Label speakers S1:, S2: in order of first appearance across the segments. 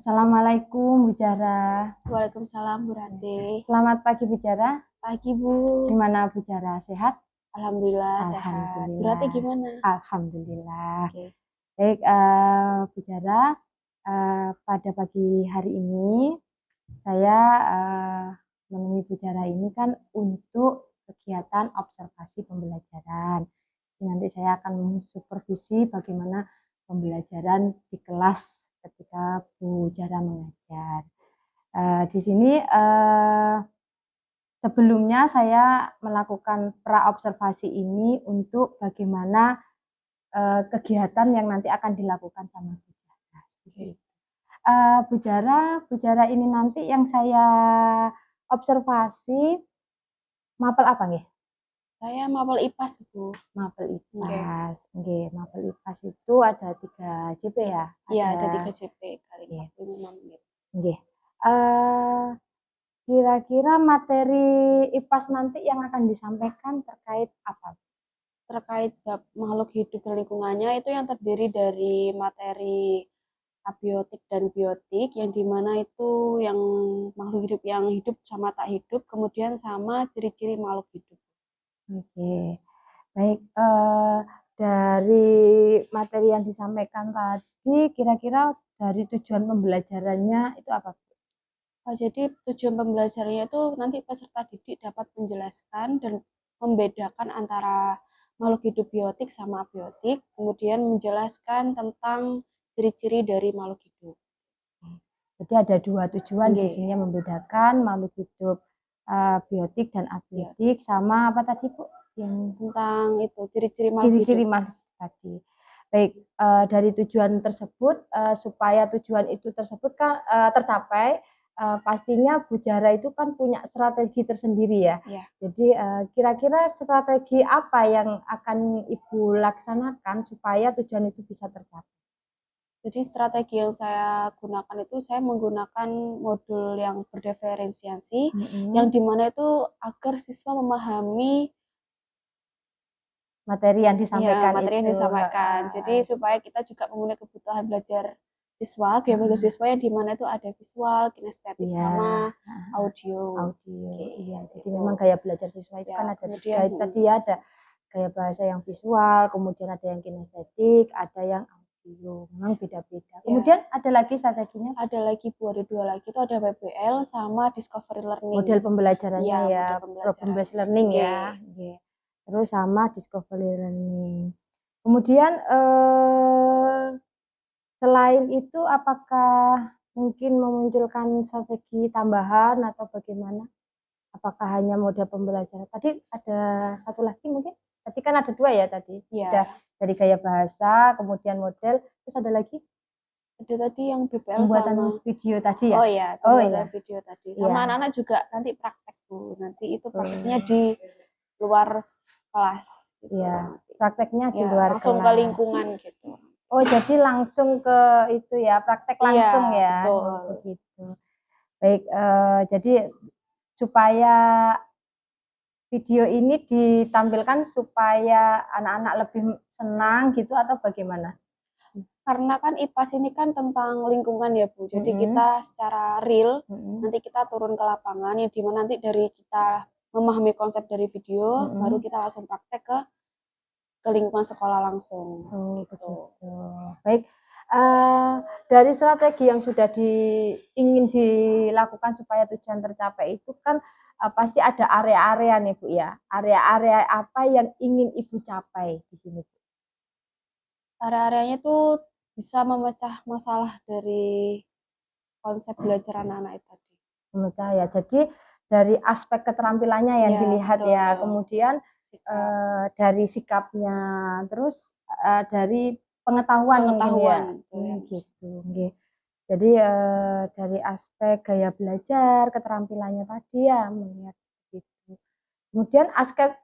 S1: Assalamualaikum Bu Jara.
S2: Waalaikumsalam Bu Rante.
S1: Selamat pagi Bu Jara.
S2: Pagi Bu.
S1: Gimana Bu Jara? Sehat?
S2: Alhamdulillah sehat. Bu Rante
S1: Alhamdulillah.
S2: gimana?
S1: Alhamdulillah.
S2: Oke.
S1: Baik, Bu Jara, pada pagi hari ini saya menemui Bu Jara ini kan untuk kegiatan observasi pembelajaran. Jadi nanti saya akan mensupervisi bagaimana pembelajaran di kelas ketika Bu Jara mengajar. Di sini sebelumnya saya melakukan pra-observasi ini untuk bagaimana kegiatan yang nanti akan dilakukan sama Bu Jara. Bu Jara ini nanti yang saya observasi mapel apa nggih?
S2: Saya mapel IPAS Bu.
S1: Mapel IPAS. Nggih, mapel IPAS itu ada 3 JP ya?
S2: Iya, ada 3 JP kali 45 menit.
S1: Nggih. Kira-kira materi IPAS nanti yang akan disampaikan terkait apa?
S2: Terkait bab makhluk hidup dan lingkungannya itu yang terdiri dari materi abiotik dan biotik, yang dimana itu yang makhluk hidup yang hidup sama tak hidup, kemudian sama ciri-ciri makhluk hidup.
S1: Oke, baik. Dari materi yang disampaikan tadi, kira-kira dari tujuan pembelajarannya itu apa?
S2: Jadi tujuan pembelajarannya itu nanti peserta didik dapat menjelaskan dan membedakan antara makhluk hidup biotik sama abiotik, kemudian menjelaskan tentang ciri-ciri dari makhluk hidup.
S1: Jadi ada 2 tujuan di sini, membedakan makhluk hidup biotik dan abiotik, sama apa tadi Bu?
S2: Yang tentang itu ciri-ciri makhluk hidup
S1: tadi. Baik, dari tujuan tersebut supaya tujuan itu tersebut kan tercapai, pastinya Bu Jara itu kan punya strategi tersendiri ya. Jadi kira-kira strategi apa yang akan Ibu laksanakan supaya tujuan itu bisa tercapai?
S2: Jadi strategi yang saya gunakan itu saya menggunakan modul yang berdiferensiasi, yang dimana itu agar siswa memahami
S1: materi yang disampaikan
S2: materi yang disampaikan. Jadi supaya kita juga memenuhi kebutuhan belajar siswa, gaya belajar siswa yang dimana itu ada visual, kinestetik, sama audio.
S1: Iya, jadi memang gaya belajar siswa itu kan ada 3 tadi ya, ada gaya bahasa yang visual, kemudian ada yang kinestetik, ada yang audio. Memang beda-beda. Kemudian ada lagi strateginya?
S2: Ada lagi Bu, ada 2 lagi, itu ada PBL sama discovery learning.
S1: Model pembelajarannya ya, problem based learning ya. Terus sama discovery learning. Kemudian selain itu apakah mungkin memunculkan strategi tambahan atau bagaimana? Apakah hanya model pembelajaran? Tadi ada satu lagi mungkin? Tadi kan ada 2 ya tadi? Ada dari gaya bahasa, kemudian model, terus ada lagi?
S2: Ada tadi yang BPL
S1: pembuatan
S2: sama
S1: video tadi ya?
S2: Oh iya, pembuatan video tadi. Sama anak-anak juga nanti praktek Bu. Nanti itu prakteknya di luar kelas.
S1: Iya, prakteknya di luar
S2: langsung
S1: kelas.
S2: Ke lingkungan gitu.
S1: Oh, jadi langsung ke itu ya, praktek langsung ya.
S2: Betul.
S1: Begitu. Baik, jadi supaya video ini ditampilkan supaya anak-anak lebih senang gitu atau bagaimana?
S2: Karena kan IPAS ini kan tentang lingkungan ya Bu. Jadi kita secara real nanti kita turun ke lapangan, yang dimana nanti dari kita memahami konsep dari video, baru kita langsung praktek ke lingkungan sekolah langsung.
S1: Begitu. Baik, dari strategi yang sudah ingin dilakukan supaya tujuan tercapai itu kan pasti ada area-area nih Bu ya. Area-area apa yang ingin Ibu capai di sini Bu?
S2: Area-areanya itu bisa memecah masalah dari konsep belajar anak-anak itu tadi.
S1: Memecah ya. Jadi dari aspek keterampilannya yang dilihat ya, kemudian dari sikapnya, terus dari pengetahuan ya. Gitu. Jadi dari aspek gaya belajar, keterampilannya tadi ya melihat gitu. Kemudian aspek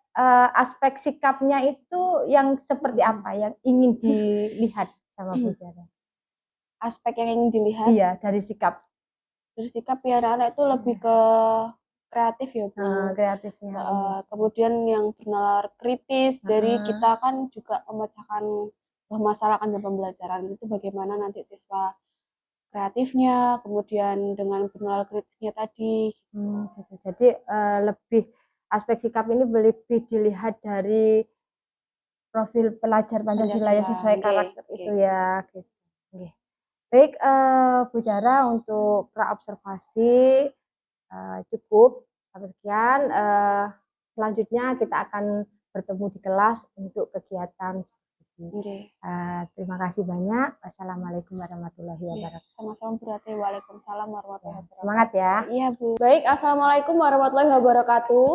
S1: sikapnya itu yang seperti apa yang ingin dilihat sama Bu Jara?
S2: Aspek yang ingin dilihat?
S1: Iya, dari sikap.
S2: Dari sikap ya anak-anak itu lebih ke kreatif ya Bu.
S1: Kreatifnya.
S2: Kemudian yang benar kritis, dari kita kan juga memecahkan masalah kan dalam pembelajaran itu bagaimana nanti siswa kreatifnya, kemudian dengan benar kritisnya tadi.
S1: Gitu. Jadi lebih aspek sikap ini lebih dilihat dari profil pelajar Pancasila yang sesuai karakter itu ya. Gitu. Baik, Bu Jara, untuk praobservasi cukup sampai sekian. Selanjutnya kita akan bertemu di kelas untuk kegiatan. Terima kasih banyak. Wassalamualaikum warahmatullahi wabarakatuh.
S2: Sama-sama berarti. Waalaikumsalam warahmatullahi wabarakatuh.
S1: Semangat ya.
S2: Iya, Bu. Baik, assalamualaikum warahmatullahi wabarakatuh.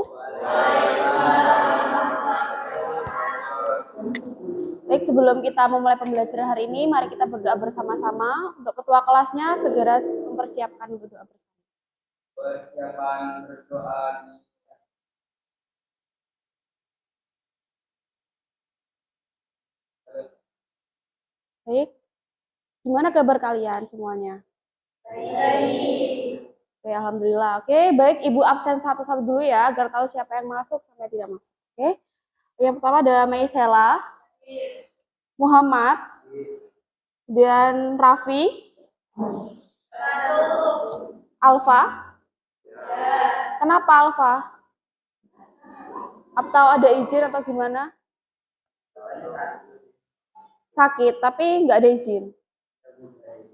S2: Baik, sebelum kita memulai pembelajaran hari ini, mari kita berdoa bersama-sama. Untuk ketua kelasnya segera mempersiapkan berdoa bersama.
S3: Persiapan berdoa.
S2: Baik, gimana kabar kalian semuanya?
S1: Baik.
S2: Oke, alhamdulillah. Oke, baik, Ibu absen satu-satu dulu ya, agar tahu siapa yang masuk sampai tidak masuk. Oke, yang pertama ada Maisela, Muhammad, dan Raffi, Alfa. Kenapa Alfa? Atau ada izin atau gimana? Sakit, tapi nggak ada izin.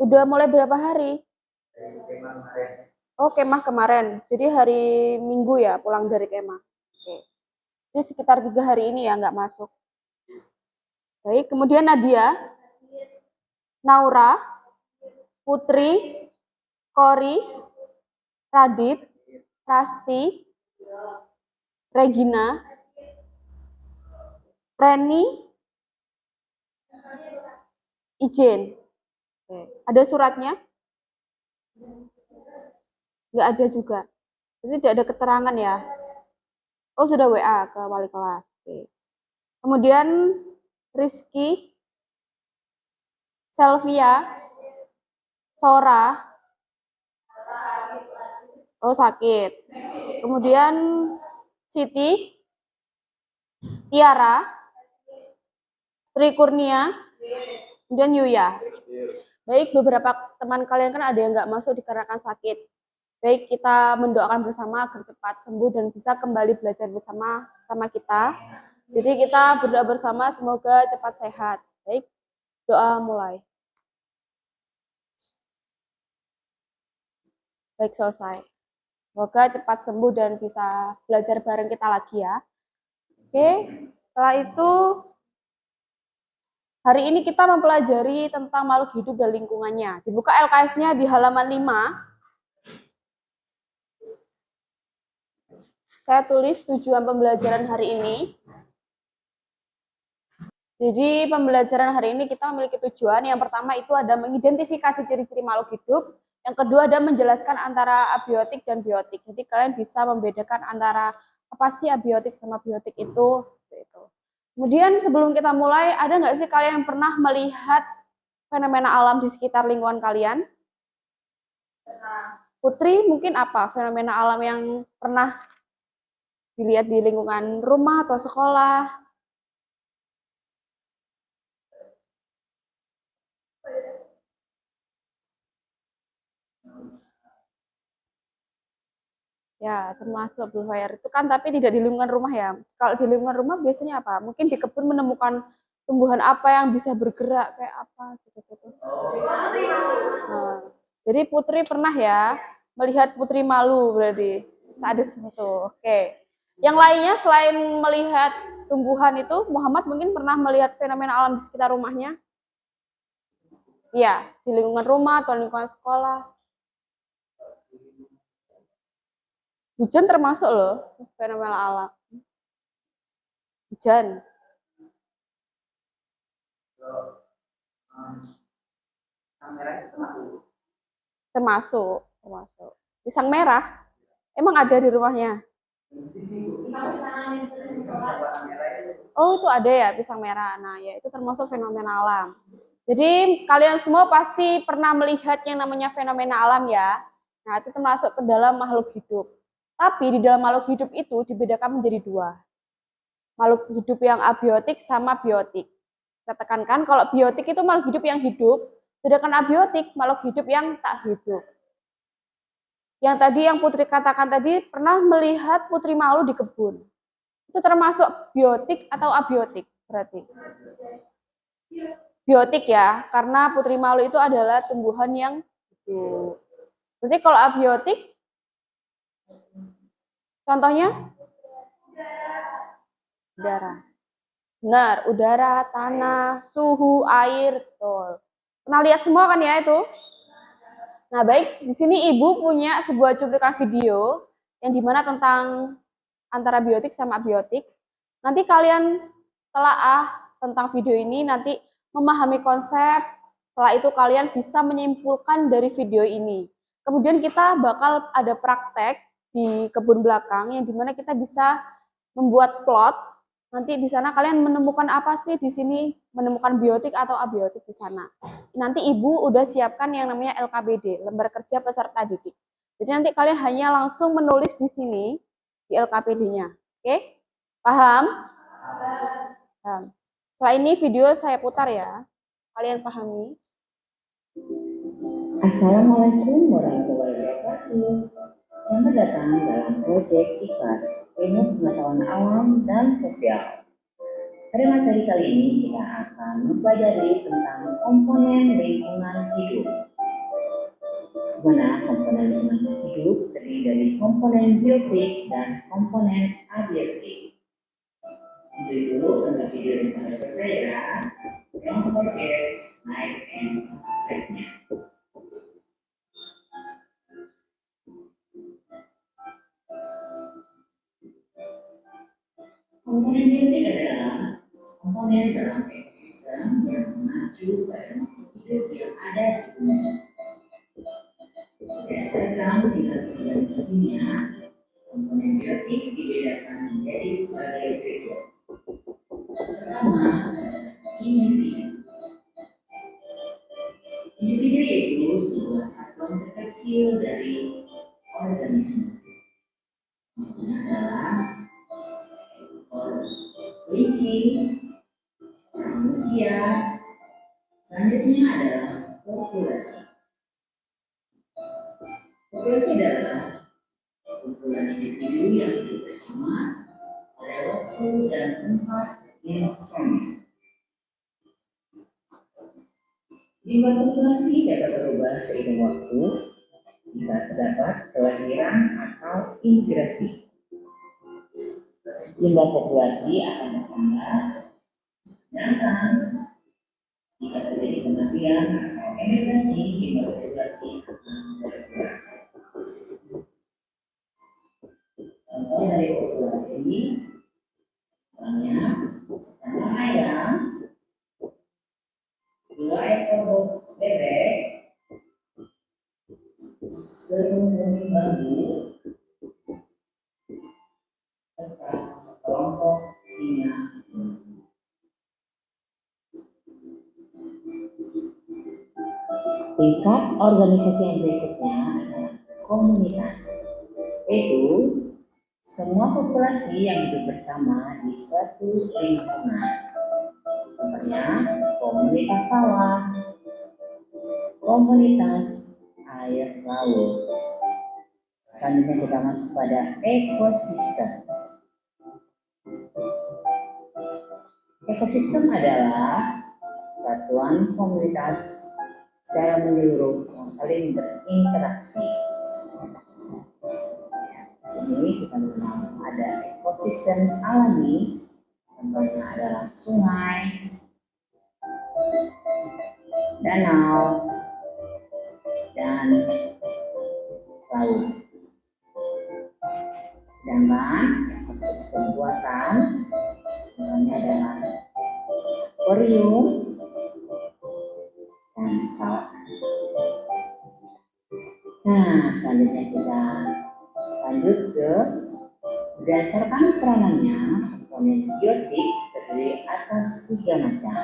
S2: Udah mulai berapa hari? Oh, kemah kemarin. Jadi hari Minggu ya pulang dari kemah. Oke. Jadi sekitar 3 hari ini ya nggak masuk. Baik, kemudian Nadia, Naura, Putri, Kori, Radit, Rasti, Regina, Reni, izin. Oke. Ada suratnya? Nggak ada juga. Jadi tidak ada keterangan ya. Oh, sudah WA ke wali kelas. Oke. Kemudian Rizky, Selvia, Sora. Oh, sakit. Kemudian Siti, Tiara, Tri Kurnia, dan Yuya. Baik, beberapa teman kalian kan ada yang nggak masuk dikarenakan sakit. Baik, kita mendoakan bersama agar cepat sembuh dan bisa kembali belajar bersama kita. Jadi kita berdoa bersama semoga cepat sehat. Baik, doa mulai. Baik, selesai. Semoga cepat sembuh dan bisa belajar bareng kita lagi ya. Oke, setelah itu hari ini kita mempelajari tentang makhluk hidup dan lingkungannya. Dibuka LKS-nya di halaman 5. Saya tulis tujuan pembelajaran hari ini. Jadi pembelajaran hari ini kita memiliki tujuan. Yang pertama itu ada mengidentifikasi ciri-ciri makhluk hidup. Yang kedua ada menjelaskan antara abiotik dan biotik. Jadi kalian bisa membedakan antara apa sih abiotik sama biotik itu. Kemudian sebelum kita mulai, ada nggak sih kalian yang pernah melihat fenomena alam di sekitar lingkungan kalian? Putri, mungkin apa fenomena alam yang pernah dilihat di lingkungan rumah atau sekolah? Ya, termasuk Blue Fire itu kan, tapi tidak di lingkungan rumah ya. Kalau di lingkungan rumah biasanya apa? Mungkin di kebun menemukan tumbuhan apa yang bisa bergerak kayak apa gitu. Nah, jadi Putri pernah ya melihat Putri malu berarti saat di situ. Oke. Yang lainnya selain melihat tumbuhan itu, Muhammad mungkin pernah melihat fenomena alam di sekitar rumahnya? Iya, di lingkungan rumah atau lingkungan sekolah. Hujan termasuk loh fenomena alam. Hujan. Termasuk. Pisang merah. Emang ada di rumahnya? Oh, itu ada ya pisang merah. Nah, ya itu termasuk fenomena alam. Jadi kalian semua pasti pernah melihat yang namanya fenomena alam ya. Nah, itu termasuk ke dalam makhluk hidup. Tapi di dalam makhluk hidup itu dibedakan menjadi 2. Makhluk hidup yang abiotik sama biotik. Kita tekankan kalau biotik itu makhluk hidup yang hidup, Sedangkan abiotik makhluk hidup yang tak hidup. Yang tadi yang Putri katakan tadi pernah melihat Putri Malu di kebun. Itu termasuk biotik atau abiotik berarti? Biotik ya, karena Putri Malu itu adalah tumbuhan yang hidup. Berarti kalau abiotik, contohnya? Udara. Benar, udara, tanah, suhu, air, betul. Pernah lihat semua kan ya itu? Nah, baik, di sini Ibu punya sebuah cuplikan video yang dimana tentang antara biotik sama abiotik. Nanti kalian telaah tentang video ini, nanti memahami konsep, setelah itu kalian bisa menyimpulkan dari video ini. Kemudian kita bakal ada praktek di kebun belakang yang dimana kita bisa membuat plot. Nanti di sana kalian menemukan apa sih di sini, menemukan biotik atau abiotik di sana. Nanti Ibu udah siapkan yang namanya LKPD, lembar kerja peserta didik. Jadi nanti kalian hanya langsung menulis di sini di LKPD-nya. Oke? Paham? Paham. Setelah ini video saya putar ya. Kalian pahami?
S4: Assalamualaikum warahmatullahi wabarakatuh. Selamat datang dalam proyek IKAS, Ilmu Pengetahuan Alam dan Sosial. Pada materi kali ini kita akan mempelajari tentang komponen lingkungan hidup. Di mana komponen lingkungan hidup terdiri dari komponen biotik dan komponen abiotik. Untuk itu, tonton video ini sampai selesai ya. Don't forget like and subscribe-nya. Komponen biotik adalah komponen dalam ekosistem yang mengacu pada makhluk hidup yang ada di bumi. Berdasarkan tingkat organisasinya, komponen biotik dibedakan menjadi sebagai berikut. Pertama, individu. Individu yaitu sebuah satuan terkecil dari organisme. Contohnya adalah kelinci, manusia. Selanjutnya adalah populasi. Populasi adalah kumpulan individu yang hidup bersama pada waktu dan tempat yang sama. Jumlah populasi dapat berubah seiring waktu jika terdapat kelahiran atau imigrasi. Jumlah populasi akan bertambah, sedangkan jika terjadi kematian atau emigrasi, jumlah populasi akan berkurang. Contoh dari populasi, misalnya setengah ayam, 2 ekor bebek, serumur bambu, serta sekelompok singa. Tingkat organisasi yang berikutnya adalah komunitas, yaitu semua populasi yang hidup bersama di suatu lingkungan. Contohnya komunitas sawah, komunitas air laut. Selanjutnya kita masuk pada ekosistem. Ekosistem adalah satuan komunitas secara menyeluruh yang saling berinteraksi. Di sini kita mengenal ada ekosistem alami, contohnya adalah sungai, danau, dan laut. Sedangkan ekosistem buatan, contohnya adalah akuarium dan sawah. Nah, selanjutnya kita lanjut ke berdasarkan peranannya, komponen biotik terdiri atas 3 macam.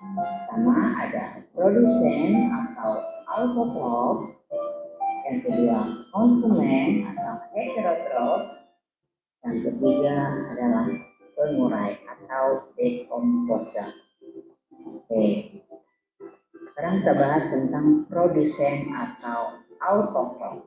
S4: Pertama ada produsen atau autotrof, yang kedua konsumen atau heterotrof, yang ketiga adalah pengurai atau dekomposer. Oke. Sekarang kita bahas tentang produsen atau autotron.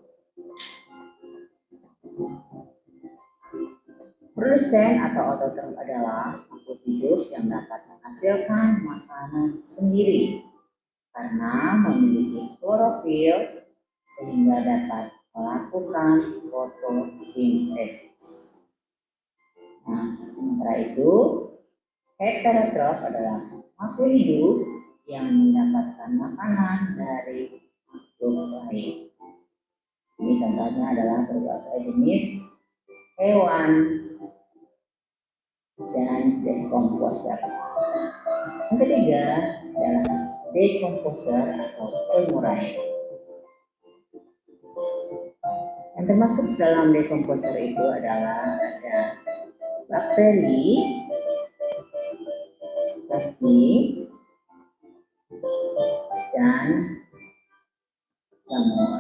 S4: Produsen atau autotron adalah makhluk hidup yang dapat menghasilkan makanan sendiri karena memiliki klorofil sehingga dapat melakukan fotosintesis. Nah, sementara itu, heterotrof adalah makhluk hidup yang mendapatkan makanan dari makhluk lain. Ini contohnya adalah berbagai jenis hewan dan decomposer. Yang ketiga adalah decomposer atau pengurai. Yang termasuk dalam decomposer itu adalah ada bakteri, cacing, dan jamur.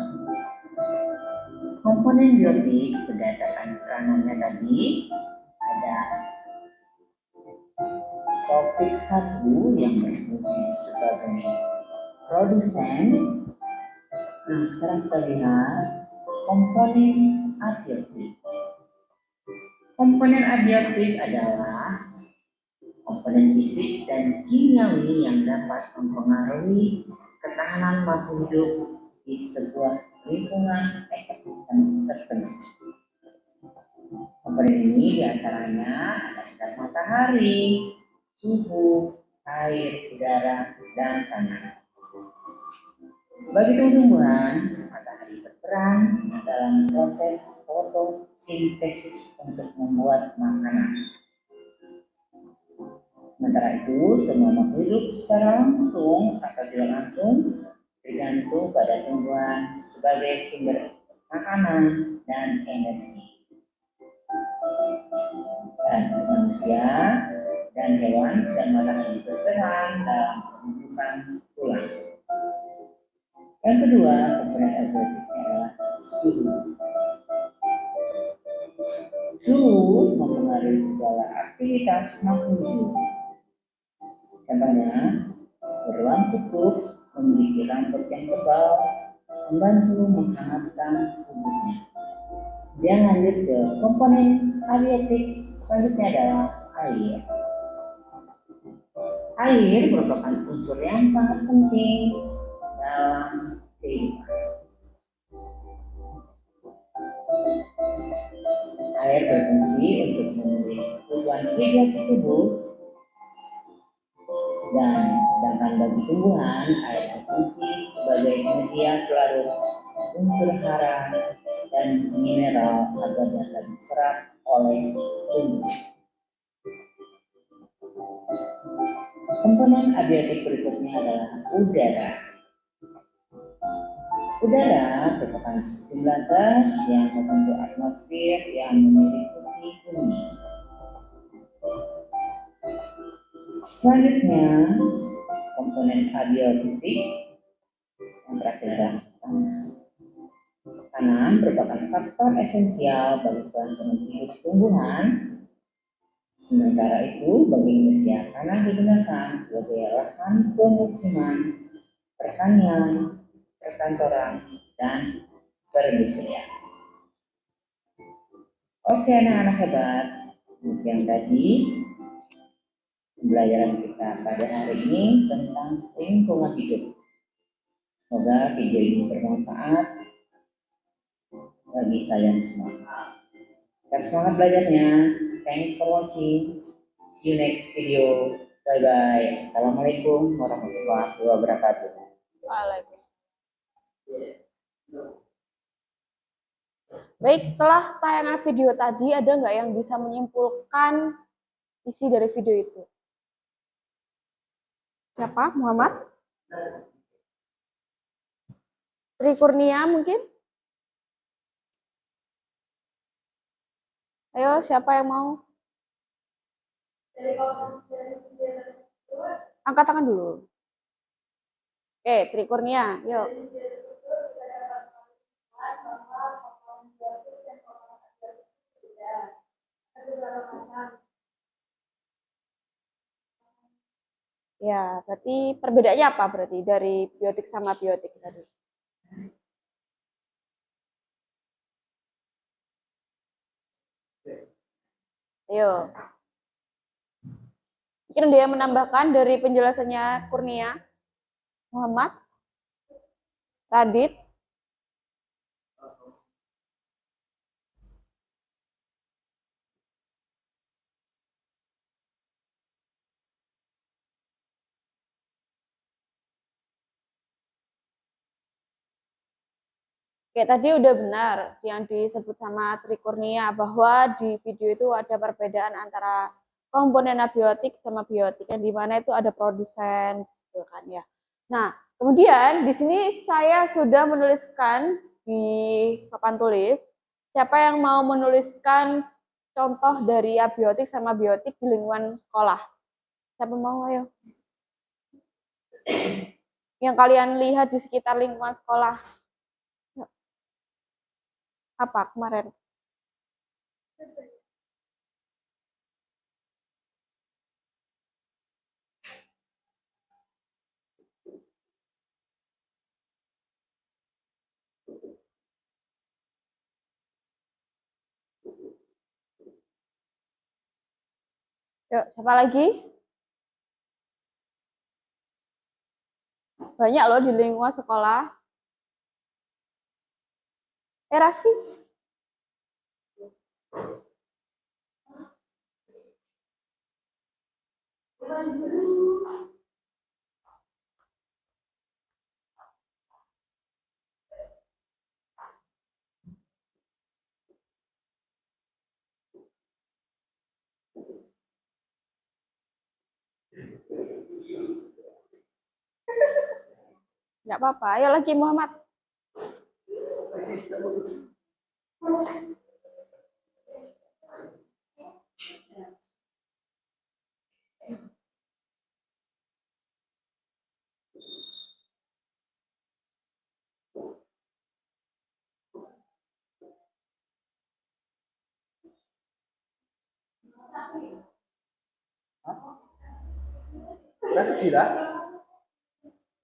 S4: Komponen biotik berdasarkan peranannya tadi ada topik 1 yang berfungsi sebagai produsen. Nah, sekarang kita lihat komponen abiotik. Komponen abiotik adalah komponen fisik dan kimiawi yang dapat mempengaruhi ketahanan makhluk hidup di sebuah lingkungan ekosistem tertentu. Komponen ini diantaranya ada sinar matahari, suhu, air, udara, dan tanah. Bagi tumbuhan, matahari berperan dalam proses fotosintesis untuk membuat makanan. Sementara itu, semua makhluk hidup secara langsung atau tidak langsung bergantung pada tumbuhan sebagai sumber makanan dan energi. Dan manusia dan hewan sedang matahari berperan dalam pembentukan tulang. Yang kedua, komponen abiotik adalah suhu. Suhu mempengaruhi segala aktivitas makhluk hidup. Contohnya, beruang kutub memiliki rambut yang tebal, membantu menghangatkan tubuhnya. Dia lanjut ke komponen abiotik selanjutnya adalah air. Air merupakan unsur yang sangat penting dalam kehidupan. Air berfungsi untuk memenuhi kebutuhan hidrasi tubuh, dan sedangkan bagi tumbuhan, air berfungsi sebagai media pelarut unsur hara dan mineral agar dapat diserap oleh tumbuh. Komponen abiotik berikutnya adalah udara. Udara merupakan sejumlah gas yang membentuk atmosfer yang menyelimuti bumi. Selanjutnya, komponen abiotik yang terakhir adalah tanah. Tanah merupakan faktor esensial bagi kelangsungan hidup tumbuhan. Sementara itu, bagi manusia, tanah digunakan sebagai lahan pemukiman, pertanian, perkantoran, dan perindustrian. Oke, anak-anak hebat, demikian tadi pembelajaran kita pada hari ini tentang lingkungan hidup. Semoga video ini bermanfaat bagi kalian semua. Tetap semangat belajarnya. Thanks for watching. See you next video. Bye bye. Assalamualaikum warahmatullahi wabarakatuh.
S2: Waalaikumsalam. Baik, setelah tayangan video tadi, ada nggak yang bisa menyimpulkan isi dari video itu? Siapa? Muhammad? Tri Kurnia mungkin? Ayo, siapa yang mau? Angkat tangan dulu. Oke, Tri Kurnia, yuk. Ya. Ya, berarti perbedaannya apa berarti dari biotik sama biotik tadi? Ayo. Mungkin dia menambahkan dari penjelasannya Kurnia, Muhammad, Radit. Kayak tadi udah benar yang disebut sama Tri Kurnia bahwa di video itu ada perbedaan antara komponen abiotik sama biotik yang dimana itu ada produsen gitu kan ya. Nah, kemudian di sini saya sudah menuliskan di papan tulis siapa yang mau menuliskan contoh dari abiotik sama biotik di lingkungan sekolah. Siapa mau, ayo? Yang kalian lihat di sekitar lingkungan sekolah. Apa kemarin? Yuk, siapa lagi? Banyak loh di lingkungan sekolah. Rasti? Nggak apa-apa. Ayo lagi Muhammad.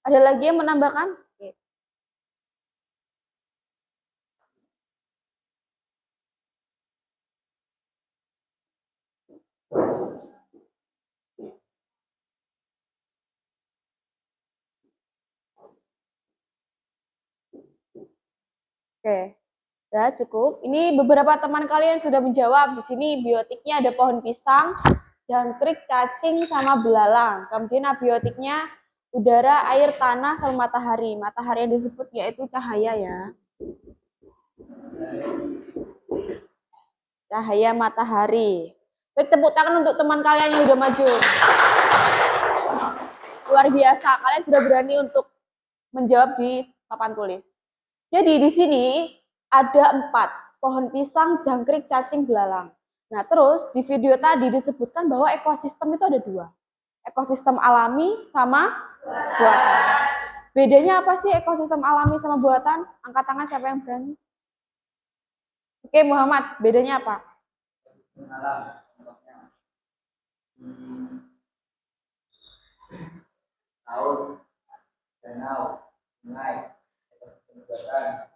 S2: Ada lagi yang menambahkan? Oke, ya cukup. Ini beberapa teman kalian sudah menjawab. Di sini biotiknya ada pohon pisang, jangkrik, cacing, sama belalang. Kemudian abiotiknya udara, air, tanah, sama matahari. Matahari yang disebut yaitu cahaya ya. Cahaya matahari. Baik, tepuk tangan untuk teman kalian yang sudah maju. Luar biasa, kalian sudah berani untuk menjawab di papan tulis. Jadi di sini ada 4, pohon pisang, jangkrik, cacing, belalang. Nah terus di video tadi disebutkan bahwa ekosistem itu ada 2. Ekosistem alami sama buatan. Bedanya apa sih ekosistem alami sama buatan? Angkat tangan siapa yang berani? Oke Muhammad, bedanya apa?
S3: Alam, laut, danau, sungai, ekosistem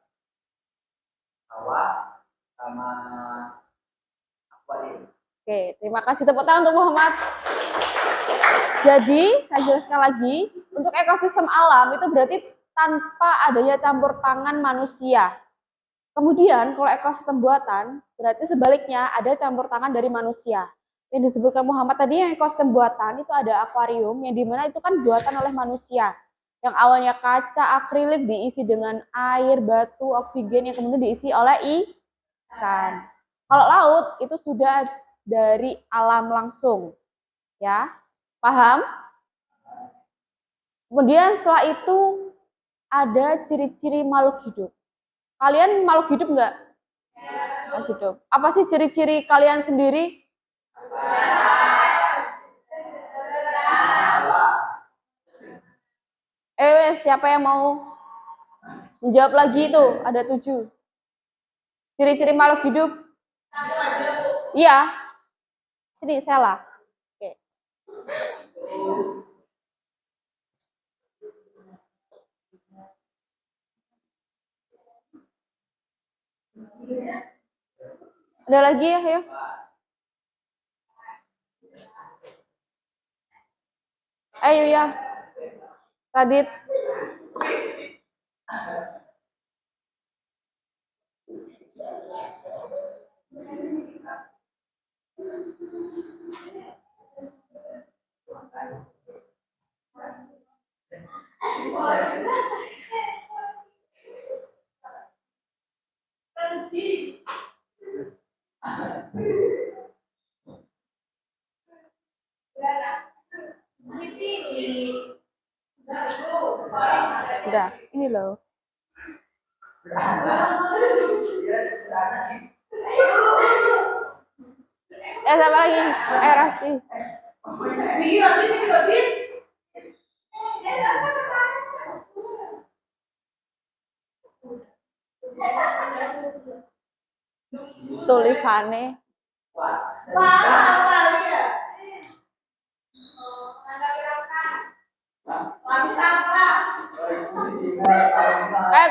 S3: sawah, sama akuarium.
S2: Oke, terima kasih, tepuk tangan untuk Muhammad. Jadi, saya jelaskan lagi, untuk ekosistem alam itu berarti tanpa adanya campur tangan manusia. Kemudian, kalau ekosistem buatan, berarti sebaliknya ada campur tangan dari manusia. Yang disebutkan Muhammad tadi, yang ekosistem buatan itu ada akuarium, yang dimana itu kan buatan oleh manusia. Yang awalnya kaca, akrilik diisi dengan air, batu, oksigen, yang kemudian diisi oleh ikan. Kalau laut, itu sudah dari alam langsung. Ya, paham? Kemudian setelah itu ada ciri-ciri makhluk hidup. Kalian makhluk hidup nggak? Makhluk hidup. Apa sih ciri-ciri kalian sendiri? Siapa yang mau menjawab lagi itu? Ada 7. Ciri-ciri makhluk hidup? Iya. Sini, Sela. Oke. Ada lagi ya, ayo. Ayo ya. Radit. Udah, ini loh. Siapa lagi? Rasti. Tulisannya.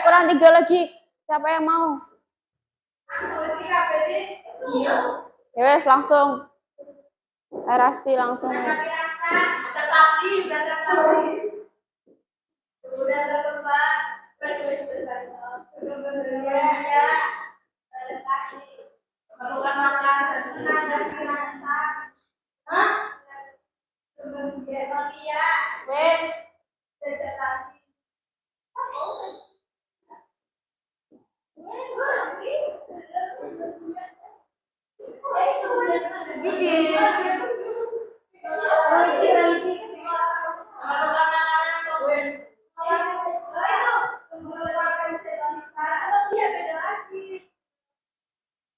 S2: Kurang 3 lagi. Siapa yang mau? Ya wes langsung. Rasti langsung.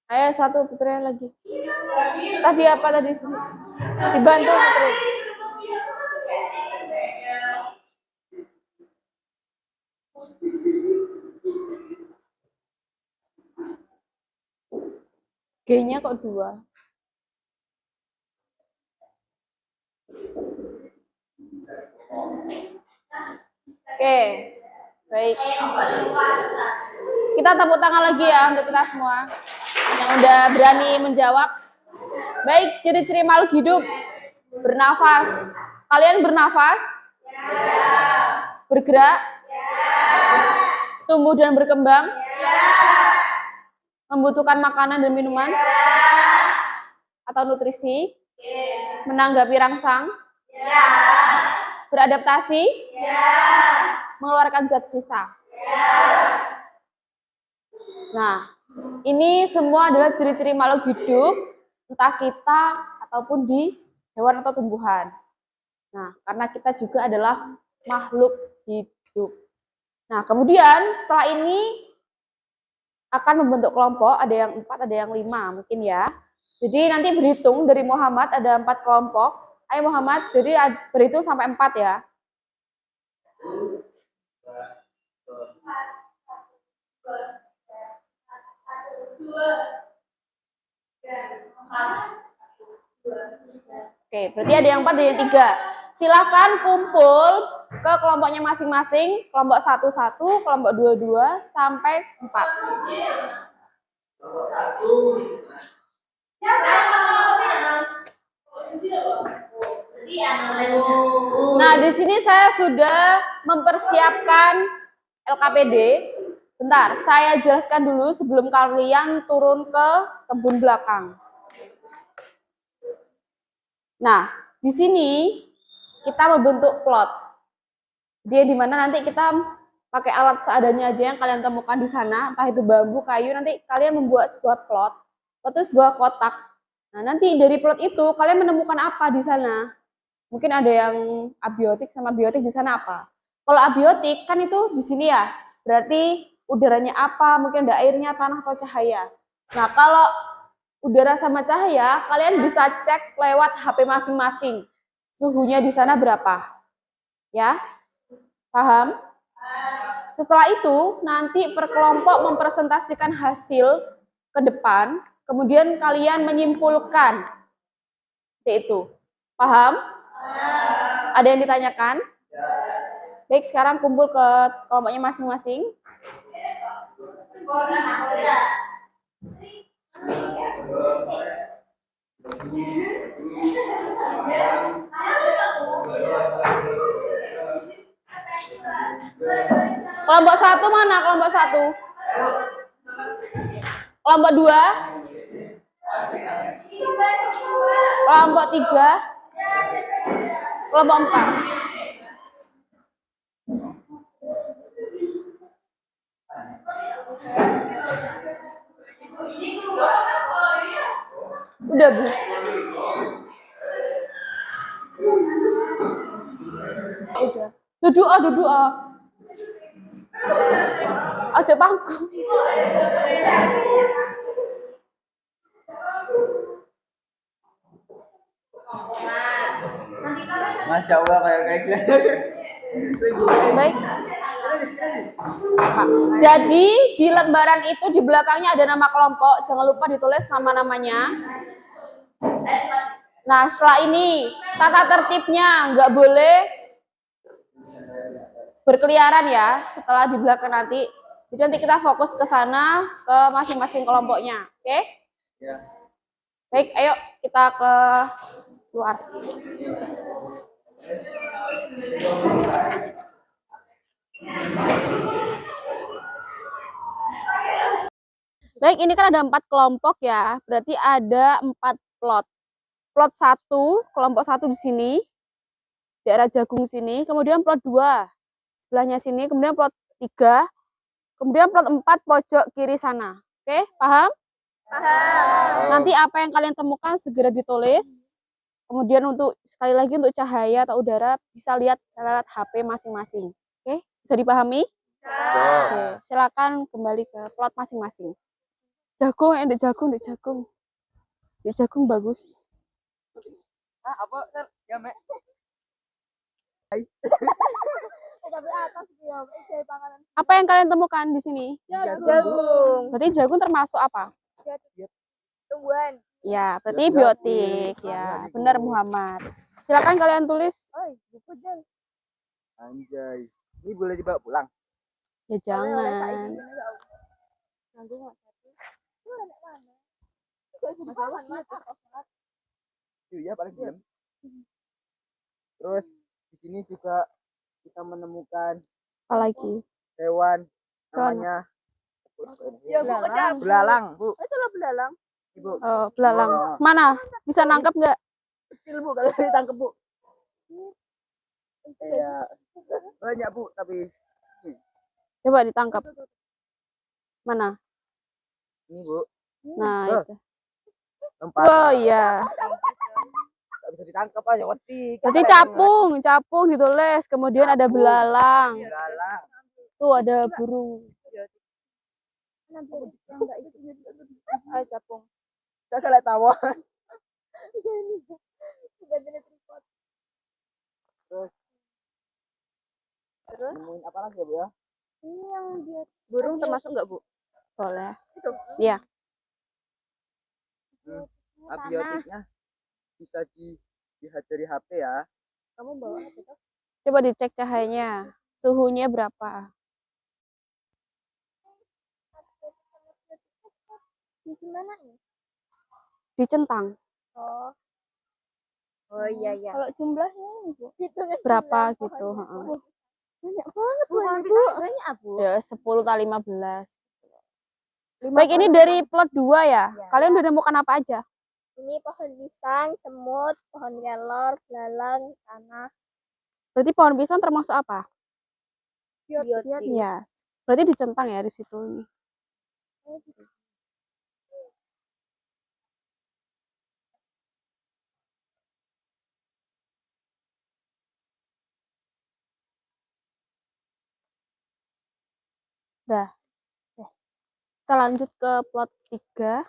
S2: Ayo satu Putri lagi. Tadi apa tadi? Dibantu Putri. G-nya kok 2? Oke, baik. Kita tepuk tangan lagi ya untuk kita semua yang udah berani menjawab. Baik, ciri-ciri makhluk hidup. Bernafas. Kalian bernafas? Bergerak? Tumbuh dan berkembang? Membutuhkan makanan dan minuman? Atau nutrisi? Menanggapi rangsang? Beradaptasi? Mengeluarkan zat sisa? Nah, ini semua adalah ciri-ciri makhluk hidup, entah kita ataupun di hewan atau tumbuhan. Nah, karena kita juga adalah makhluk hidup. Nah, kemudian setelah ini akan membentuk kelompok, ada yang 4, ada yang 5 mungkin ya. Jadi nanti berhitung dari Muhammad ada 4 kelompok. Ayo Muhammad, jadi berhitung sampai 4 ya. Oke, berarti ada yang 4, ada yang 3. Silahkan kumpul ke kelompoknya masing-masing, kelompok 1, kelompok 2, sampai 4. Nah, di sini saya sudah mempersiapkan LKPD. Bentar, saya jelaskan dulu sebelum kalian turun ke kebun belakang. Nah, di sini kita membentuk plot. Dia di mana nanti kita pakai alat seadanya aja yang kalian temukan di sana, entah itu bambu, kayu, nanti kalian membuat sebuah plot atau sebuah kotak. Nah, nanti dari plot itu kalian menemukan apa di sana? Mungkin ada yang abiotik sama biotik di sana apa? Kalau abiotik kan itu di sini ya, berarti udaranya apa? Mungkin ada airnya, tanah atau cahaya. Nah, kalau udara sama cahaya, kalian bisa cek lewat HP masing-masing. Suhunya di sana berapa? Ya, paham? Setelah itu, nanti per kelompok mempresentasikan hasil ke depan, kemudian kalian menyimpulkan. Seperti itu. Paham? Ada yang ditanyakan? Baik, sekarang kumpul ke kelompoknya masing-masing. Kelompok 1 mana? Kelompok 1. Kelompok 2. Kelompok 3. Kelompok 4. Udah, Bu. Udah. Duduk, duduk. Aja pangku.
S3: Masya Allah kayak gini.
S2: Baik. Jadi di lembaran itu di belakangnya ada nama kelompok. Jangan lupa ditulis nama-namanya. Nah, setelah ini tata tertibnya nggak boleh berkeliaran ya setelah di belakang nanti. Jadi nanti kita fokus ke sana ke masing-masing kelompoknya. Oke?
S3: Ya.
S2: Baik, ayo kita ke luar. Baik, ini kan ada 4 kelompok ya. Berarti ada 4 plot. Plot 1, kelompok 1 di sini. Daerah Jagung sini. Kemudian plot 2 sebelahnya sini. Kemudian plot 3. Kemudian plot 4 pojok kiri sana. Oke, paham? Paham. Nanti apa yang kalian temukan segera ditulis. Kemudian untuk sekali lagi untuk cahaya atau udara bisa lihat lewat HP masing-masing. Oke, bisa dipahami? Oke, silakan kembali ke plot masing-masing. Jagung, jagung. Jagung bagus.
S3: Apa? Ya, Mek.
S2: Apa yang kalian temukan di sini?
S1: Jagung.
S2: Berarti jagung termasuk apa?
S1: Tumbuhan.
S2: Ya, berarti biotik ya. Benar Muhammad. Silakan kalian tulis.
S3: Anjay. Ini boleh dibawa pulang?
S2: Ya jangan.
S3: Iya, paling belum. Terus di sini juga kita menemukan
S2: Apa lagi?
S3: hewan namanya
S1: Belalang.
S3: belalang, Bu.
S1: Itu loh belalang.
S3: Ibu.
S2: Oh, belalang. Mana? Bisa nangkep nggak?
S3: Kecil, Bu, kalau ditangkap, Bu. Iya. Banyak, Bu, tapi
S2: Coba ditangkap. Mana?
S3: ini, Bu.
S2: Nah, itu.
S3: Tempat.
S2: Oh iya.
S3: Nggak bisa ditangkap aja, wedi.
S2: Berarti capung ditulis. Kemudian ada belalang.
S3: Belalang.
S2: Tuh ada burung.
S1: Capung.
S3: Saya kalah tawa. Terus nemuin apa lagi ya, Bu ya?
S1: Ini yang dia burung termasuk nggak, Bu?
S2: Boleh.
S1: Itu.
S2: Iya.
S3: Abiotiknya bisa dilihat dari HP ya.
S1: Kamu bawa apa tuh?
S2: Coba dicek cahayanya. Suhunya berapa?
S1: Di mana nih?
S2: Dicentang.
S1: Oh. Oh iya. Kalau jumlahnya ini, Bu.
S2: Berapa gitu, heeh.
S1: Banyak banget, Bu. Banyak, Bu.
S2: Ya 10 kali 15. Baik, ini dari plot 2 ya. Kalian udah nemukan apa aja?
S1: Ini pohon pisang, semut, pohon kelor, belalang, tanah.
S2: Berarti pohon pisang termasuk apa?
S1: Biotik.
S2: Ya. Berarti dicentang ya di situ. Udah. Kita lanjut ke plot 3.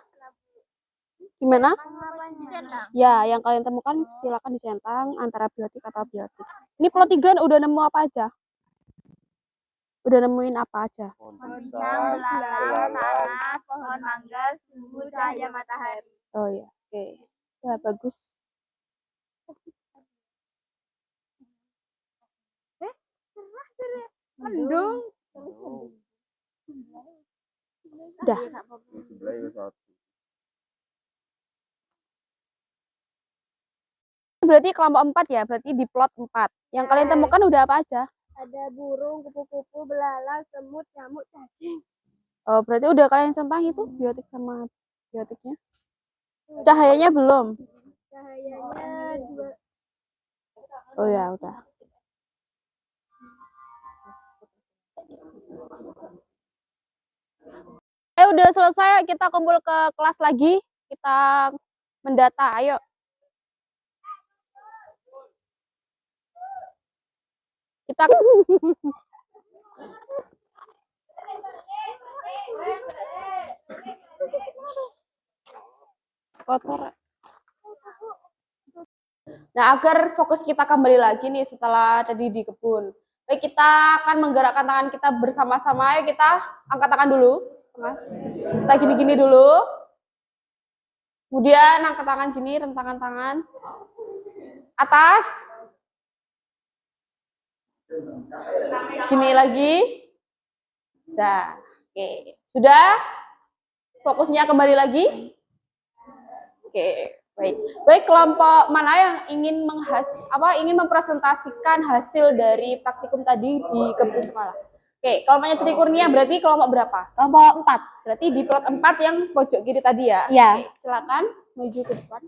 S2: Gimana? Ya, yang kalian temukan silakan dicentang antara biotik atau abiotik. Ini plot 3 udah nemu apa aja? Udah nemuin apa aja?
S1: Pisang, belalang, tanah, pohon mangga, suhu, cahaya matahari.
S2: Oh ya, oke. Ya, bagus.
S1: Mendung.
S2: Udah. berarti kelompok 4 ya, berarti di plot 4. Yang kalian temukan udah apa aja?
S5: Ada burung, kupu-kupu, belalang, semut, nyamuk, cacing.
S2: Oh, berarti udah kalian centang itu biotik sama biotiknya? Cahayanya belum?
S5: Cahayanya dua.
S2: Oh ya, udah. Udah selesai, kita kumpul ke kelas lagi. Kita mendata, ayo. Kita kotor. Nah, agar fokus kita kembali lagi nih setelah tadi di kebun. Baik, kita akan menggerakkan tangan kita bersama-sama. Ayo kita angkat tangan dulu. Kita gini-gini dulu. Kemudian angkat tangan gini, rentangkan tangan. Atas. Gini lagi. Sudah. Oke. Sudah? Fokusnya kembali lagi? Oke. Baik. Baik, kelompok mana yang ingin ingin mempresentasikan hasil dari praktikum tadi di kebun sekolah? Oke, kelompoknya Trikurnia berarti kelompok berapa?
S1: Kelompok 4.
S2: Berarti di plot 4 yang pojok kiri tadi ya?
S1: Iya.
S2: Oke, silakan menuju ke depan.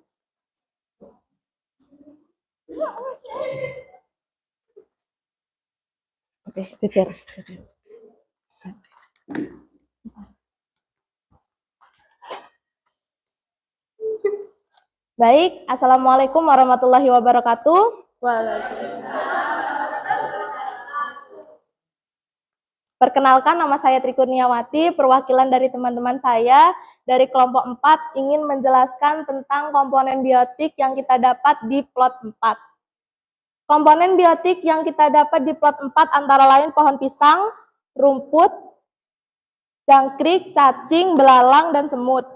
S1: Oke, jejer. Baik, Assalamualaikum warahmatullahi wabarakatuh.
S2: Waalaikumsalam.
S1: Perkenalkan, nama saya Trikurniawati, perwakilan dari teman-teman saya dari kelompok 4 ingin menjelaskan tentang komponen biotik yang kita dapat di plot 4. Komponen biotik yang kita dapat di plot 4 antara lain pohon pisang, rumput, jangkrik, cacing, belalang, dan semut.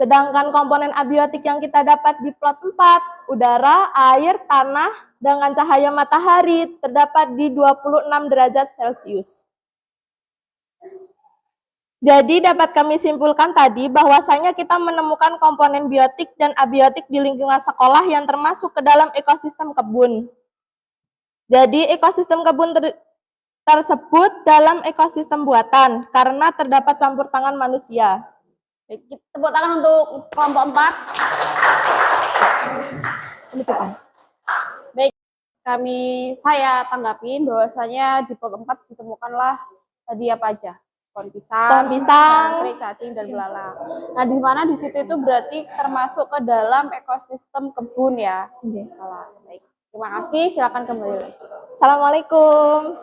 S1: Sedangkan komponen abiotik yang kita dapat di plot 4, udara, air, tanah, sedangkan cahaya matahari terdapat di 26 derajat Celcius. Jadi dapat kami simpulkan tadi bahwasanya kita menemukan komponen biotik dan abiotik di lingkungan sekolah yang termasuk ke dalam ekosistem kebun. Jadi ekosistem kebun tersebut dalam ekosistem buatan karena terdapat campur tangan manusia.
S2: Baik, tepuk tangan untuk kelompok 4. Baik, saya tanggapin bahwasanya di plot 4 ditemukanlah tadi apa aja? Pohon pisang, jangkrik, cacing, dan belalang. Nah, di mana di situ itu berarti termasuk ke dalam ekosistem kebun ya. Baik, terima kasih. Silakan kembali.
S1: Assalamualaikum.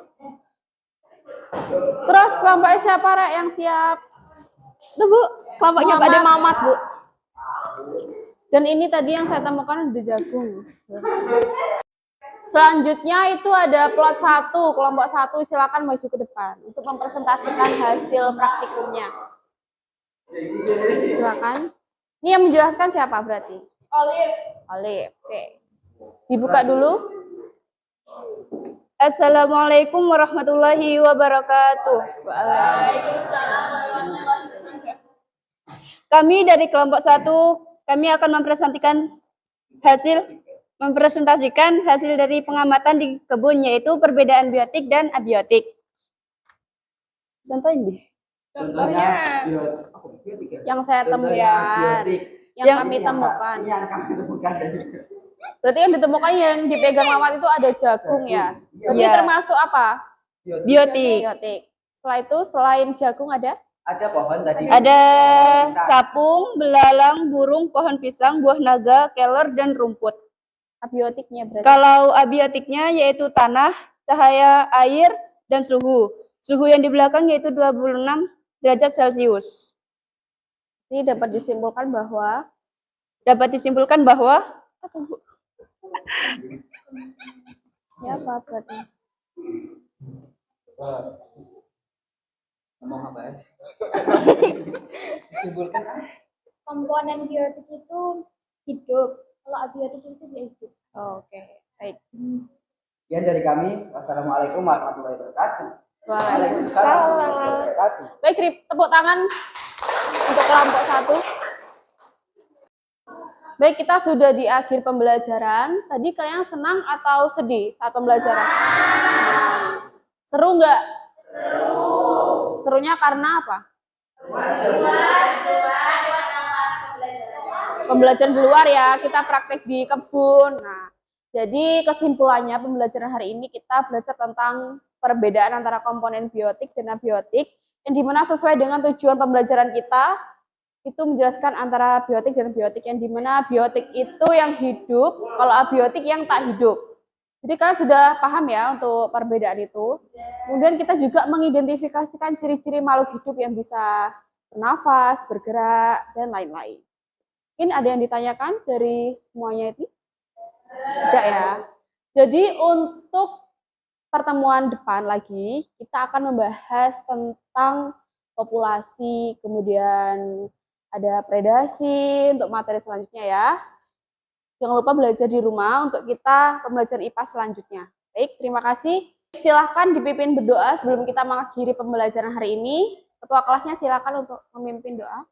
S2: Terus kelompoknya siapa Rek yang siap?
S1: Tuh Bu, kelompoknya Pak Mamat Bu.
S2: Dan ini tadi yang saya temukan ada jagung. Selanjutnya itu ada plot 1, kelompok 1, silakan maju ke depan untuk mempresentasikan hasil praktikumnya. Silakan. Ini yang menjelaskan siapa berarti? Olive. Oke. Dibuka dulu.
S5: Assalamualaikum warahmatullahi wabarakatuh. Kami dari kelompok 1, kami akan mempresentasikan hasil dari pengamatan di kebun, yaitu perbedaan biotik dan abiotik. Contoh ini.
S2: Contohnya yang saya temukan, yang kami temukan. Berarti yang ditemukan yang dipegang Mamat itu ada jagung ya. Berarti termasuk apa?
S5: Biotik.
S2: Setelah itu selain jagung ada?
S3: Ada pohon tadi.
S5: Ada capung, belalang, burung, pohon pisang, buah naga, kelor, dan rumput.
S2: Abiotiknya berarti?
S5: Kalau abiotiknya yaitu tanah, cahaya, air, dan suhu. Suhu yang di belakang yaitu 26 derajat Celcius.
S2: Ini dapat disimpulkan bahwa?
S5: Apa, Bu?
S2: Ya apa berarti?
S3: Ngomong apa ya? Disimpulkan
S5: Komponen biotik itu hidup. Kalau abiotik itu tidak hidup.
S2: Oke, baik.
S3: Sekian dari kami. Wassalamualaikum warahmatullahi wabarakatuh.
S2: Waalaikumsalam. Baik, tepuk tangan untuk kelompok 1. Baik, kita sudah di akhir pembelajaran. Tadi kalian senang atau sedih saat pembelajaran? Seru nggak? Seru. Serunya karena apa? Pembelajaran di luar ya, kita praktek di kebun. Nah, jadi kesimpulannya pembelajaran hari ini kita belajar tentang perbedaan antara komponen biotik dan abiotik, yang dimana sesuai dengan tujuan pembelajaran kita, itu menjelaskan antara biotik dan biotik, yang dimana biotik itu yang hidup, kalau abiotik yang tak hidup. Jadi kalian sudah paham ya untuk perbedaan itu. Kemudian kita juga mengidentifikasikan ciri-ciri makhluk hidup yang bisa bernafas, bergerak, dan lain-lain. Mungkin ada yang ditanyakan dari semuanya itu? Tidak ya. Jadi untuk pertemuan depan lagi, kita akan membahas tentang populasi, kemudian ada predasi untuk materi selanjutnya ya. Jangan lupa belajar di rumah untuk kita pembelajaran IPA selanjutnya. Baik, terima kasih. Silahkan dipimpin berdoa sebelum kita mengakhiri pembelajaran hari ini. Ketua kelasnya silahkan untuk memimpin doa.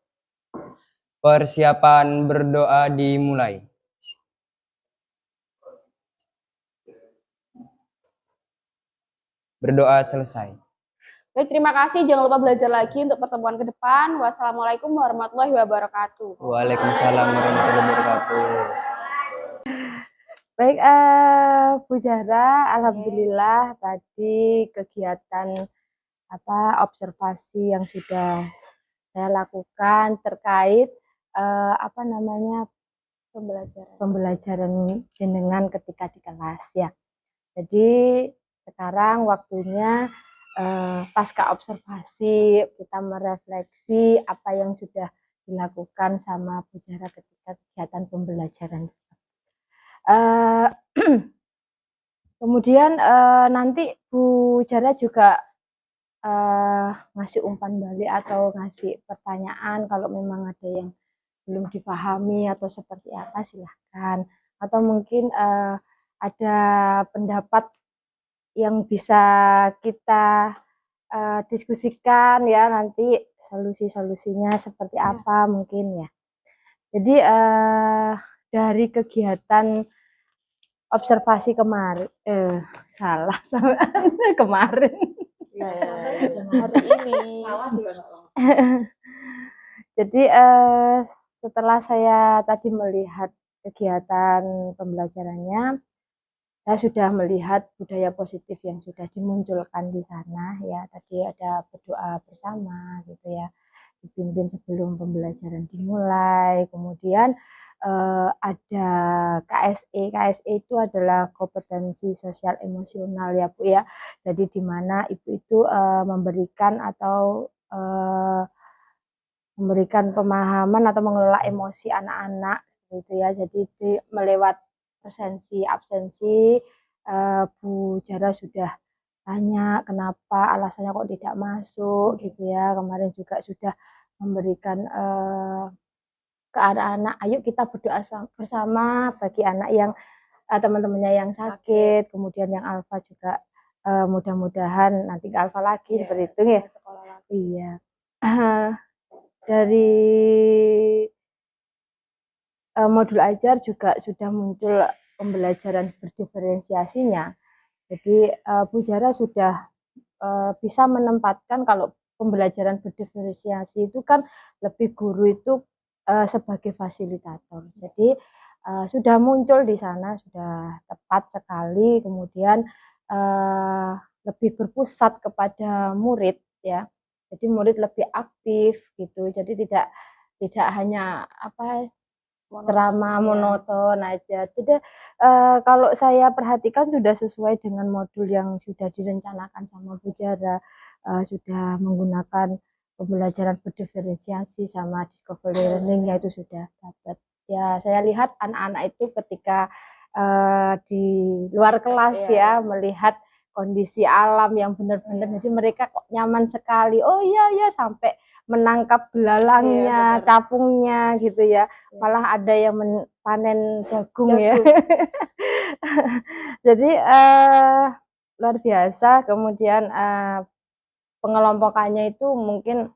S6: Persiapan berdoa dimulai. Berdoa selesai.
S2: Baik, terima kasih. Jangan lupa belajar lagi untuk pertemuan ke depan. Wassalamualaikum warahmatullahi wabarakatuh.
S6: Waalaikumsalam warahmatullahi wabarakatuh.
S1: Baik, Bu Zahra, alhamdulillah tadi kegiatan observasi yang sudah saya lakukan terkait pembelajaran jenengan ketika di kelas ya. Jadi sekarang waktunya pasca observasi kita merefleksi apa yang sudah dilakukan sama Bu Zahra ketika kegiatan pembelajaran. Kemudian nanti Bu Zahra juga ngasih umpan balik atau ngasih pertanyaan kalau memang ada yang belum dipahami atau seperti apa, silahkan. Atau mungkin ada pendapat yang bisa kita diskusikan ya, nanti solusi-solusinya seperti apa mungkin ya. Jadi dari kegiatan observasi kemarin, kemarin.
S2: Hari ini.
S1: Jadi setelah saya tadi melihat kegiatan pembelajarannya, saya sudah melihat budaya positif yang sudah dimunculkan di sana ya. Tadi ada berdoa bersama gitu ya, dipimpin sebelum pembelajaran dimulai. Kemudian ada KSE. KSE itu adalah kompetensi sosial emosional ya Bu ya. Jadi di mana Ibu itu memberikan atau memberikan pemahaman atau mengelola emosi anak-anak gitu ya. Jadi melewat presensi absensi, Bu Zahra sudah tanya kenapa alasannya kok tidak masuk gitu ya. Kemarin juga sudah memberikan ke anak-anak, ayo kita berdoa bersama bagi anak yang teman-temannya yang sakit, kemudian yang alfa juga mudah-mudahan nanti ke alfa lagi seperti itu ya.
S2: Sekolah lagi.
S1: Iya. Dari modul ajar juga sudah muncul pembelajaran berdiferensiasinya. Jadi Bu Zahra sudah bisa menempatkan kalau pembelajaran berdiferensiasi itu kan lebih guru itu sebagai fasilitator. Jadi sudah muncul di sana, sudah tepat sekali. Kemudian lebih berpusat kepada murid ya. Jadi murid lebih aktif gitu. Jadi tidak hanya ceramah monoton aja. Jadi kalau saya perhatikan sudah sesuai dengan modul yang sudah direncanakan sama Bu Zahra, sudah menggunakan pembelajaran berdiferensiasi sama discovery learning, itu sudah dapat. Ya, saya lihat anak-anak itu ketika di luar kelas ya melihat kondisi alam yang benar-benar, jadi mereka kok nyaman sekali. Oh iya sampai menangkap belalangnya, capungnya gitu ya. Malah ada yang panen jagung ya. Jadi luar biasa. Kemudian pengelompokannya itu mungkin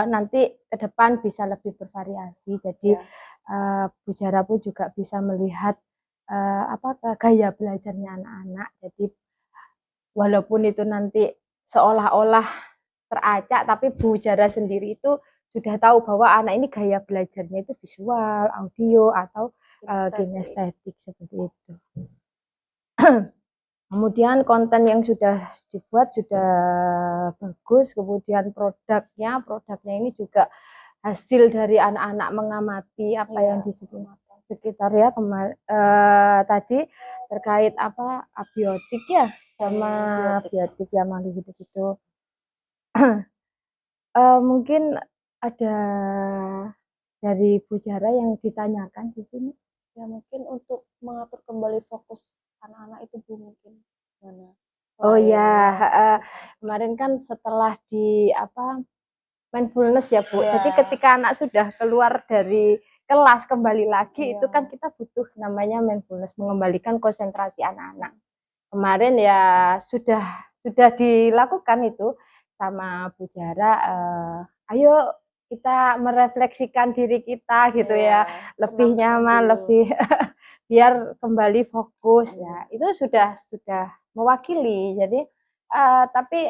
S1: nanti ke depan bisa lebih bervariasi. Jadi Bu Jara pun juga bisa melihat gaya belajarnya anak-anak. Jadi walaupun itu nanti seolah-olah teracak, tapi Bu Jara sendiri itu sudah tahu bahwa anak ini gaya belajarnya itu visual, audio, atau kinestetik seperti itu. Kemudian konten yang sudah dibuat sudah bagus, kemudian produknya ini juga hasil dari anak-anak mengamati apa yang di sekitar ya tadi terkait abiotik ya sama biotik ya malu gitu-gitu. Mungkin ada dari Bu Jara yang ditanyakan di sini.
S2: Ya mungkin untuk mengatur kembali fokus anak-anak itu Bu mungkin mana?
S1: Oh ya, kemarin kan setelah di mindfulness ya Bu. Jadi ketika anak sudah keluar dari kelas kembali lagi itu kan kita butuh namanya mindfulness, mengembalikan konsentrasi anak-anak. Kemarin ya sudah dilakukan itu sama Bu Jara. Ayo kita merefleksikan diri kita gitu ya, lebih nyaman, lebih biar kembali fokus ya. Itu sudah mewakili. Jadi tapi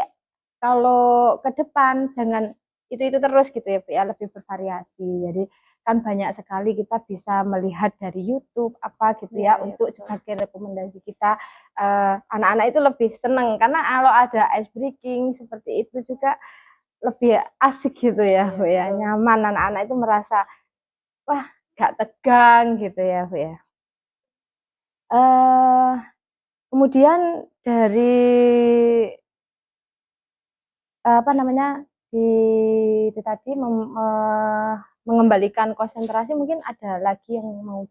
S1: kalau ke depan jangan itu terus gitu ya Bu ya, lebih bervariasi. Jadi kan banyak sekali kita bisa melihat dari YouTube apa gitu ya untuk sebagai rekomendasi kita. Anak-anak itu lebih senang karena kalau ada ice breaking seperti itu juga lebih asik gitu ya Bu ya, nyaman, anak-anak itu merasa wah gak tegang gitu ya Bu ya. Kemudian dari itu tadi mengembalikan konsentrasi, mungkin ada lagi yang mau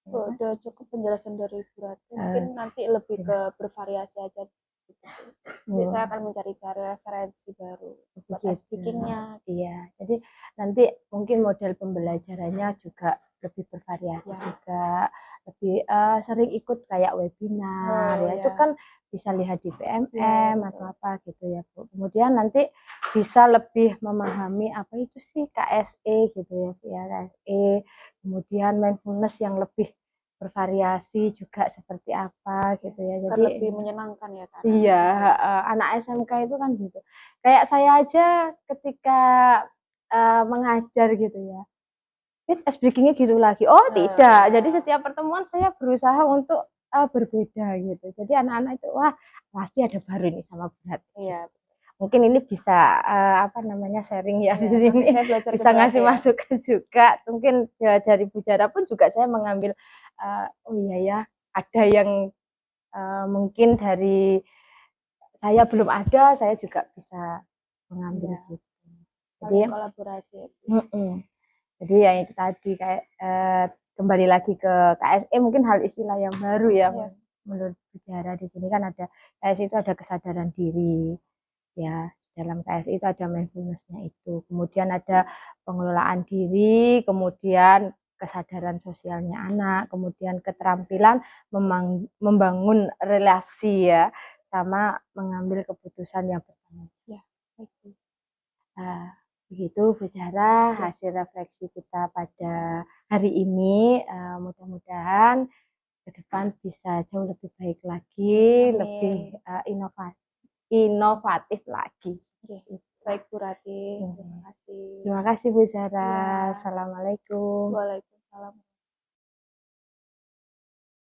S2: udah cukup penjelasan dari Bu Ratih, mungkin nanti lebih ke bervariasi aja gitu. Jadi saya akan mencari-cari referensi baru buat speakingnya.
S1: Iya, jadi nanti mungkin model pembelajarannya juga lebih bervariasi juga, lebih sering ikut kayak webinar itu kan bisa lihat di PMM atau apa gitu ya Bu. Kemudian nanti bisa lebih memahami apa itu sih KSE gitu ya KSE. Kemudian mindfulness yang lebih bervariasi juga seperti apa gitu ya. Jadi
S2: lebih menyenangkan ya kan.
S1: Iya, anak SMK itu kan gitu. Kayak saya aja ketika mengajar gitu ya. Ice breaking-nya gitu lagi. Oh, tidak. Jadi setiap pertemuan saya berusaha untuk berbeda gitu. Jadi anak-anak itu wah, pasti ada baru nih sama berat.
S2: Iya.
S1: Mungkin ini bisa sharing ya di sini. Bisa ngasih masukan juga. Mungkin ya, dari Bu Jara pun juga saya mengambil oh iya ya, ada yang mungkin dari saya belum ada, saya juga bisa mengambil gitu. Jadi
S2: kolaborasi.
S1: Jadi yang itu tadi kayak kembali lagi ke KSE, mungkin hal istilah yang baru ya menurut Bu Jara. Di sini kan ada KSE itu ada kesadaran diri ya, dalam KSE itu ada mindfulness-nya itu, kemudian ada pengelolaan diri, kemudian kesadaran sosialnya anak, kemudian keterampilan membangun relasi ya, sama mengambil keputusan yang bertanggung jawab. Begitu Bu Jara hasil refleksi kita pada hari ini. Mudah-mudahan ke depan bisa jauh lebih baik lagi, lebih inovatif lagi.
S2: Baik Bu Ratih, terima kasih.
S1: Terima kasih Bu Jara. Assalamualaikum.
S2: Waalaikumsalam.